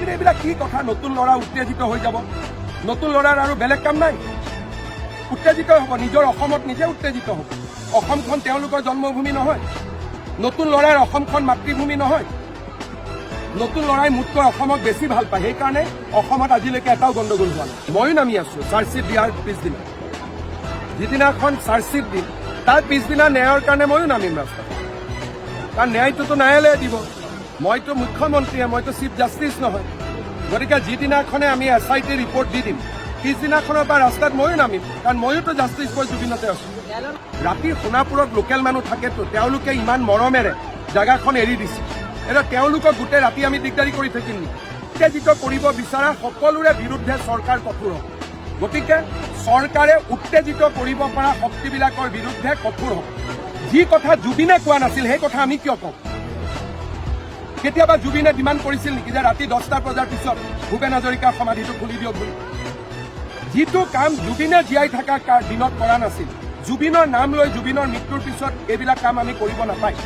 কিন্তু এইবিলাক কি কথা? নতুন ল'ৰা উত্তেজিত হৈ যাব, নতুন ল'ৰাৰ আৰু বেলেগ কাম নাই, উত্তেজিত হ'ব, নিজৰ অসমত নিজে উত্তেজিত হ'ব। অসমখন তেওঁলোকৰ জন্মভূমি নহয়, নতুন ল'ৰাৰ অসমখন মাতৃভূমি নহয়। নতুন ল'ৰাই মোতকৈ অসমক বেছি ভাল পায়, সেইকাৰণে অসমত আজিলৈকে এটাও গণ্ডগোল হোৱা নাই। ময়ো নামি আছো চাৰ্জশ্বিট দিয়াৰ পিছদিনা, যিদিনাখন চাৰ্জশ্বিট দিম তাৰ পিছদিনা ন্যায়ৰ কাৰণে ময়ো নামিম ৰাস্তাত, কাৰণ ন্যায়টোতো ন্যায়ালয়ে দিব। মইতো মুখ্যমন্ত্ৰীয়ে, মইতো চিফ জাষ্টিচ নহয়। গতিকে যিদিনাখনে আমি SIT ৰিপৰ্ট দি দিম পিছদিনাখনৰ পৰা ৰাস্তাত ময়ো নামিম, কাৰণ ময়োতো জাষ্টিচ ফৰ জুবিনতে আছো। ৰাতি সোণাপুৰত লোকেল মানুহ থাকেতো, তেওঁলোকে ইমান মৰমেৰে জেগাখন এৰি দিছে। এতিয়া তেওঁলোকক গোটেই ৰাতি আমি দিগদাৰি কৰি থাকিম নেকি? উত্তেজিত কৰিব বিচৰা সকলোৰে বিৰুদ্ধে চৰকাৰ কঠোৰ হ'ব। গতিকে চৰকাৰে উত্তেজিত কৰিব পৰা শক্তিবিলাকৰ বিৰুদ্ধে কঠোৰ হ'ব। যি কথা জুবিনে কোৱা নাছিল সেই কথা আমি কিয় কওঁ? কেতিয়াবা জুবিনে ডিমাণ্ড কৰিছিল নেকি যে ৰাতি 10টা বজাৰ পিছত ভূপেন হাজৰিকাৰ সমাধিটো খুলি দিয়ক বুলি? যিটো কাম জুবিনে জীয়াই থকা দিনত কৰা নাছিল, জুবিনৰ নাম লৈ জুবিনৰ মৃত্যুৰ পিছত এইবিলাক কাম আমি কৰিব নাপায়।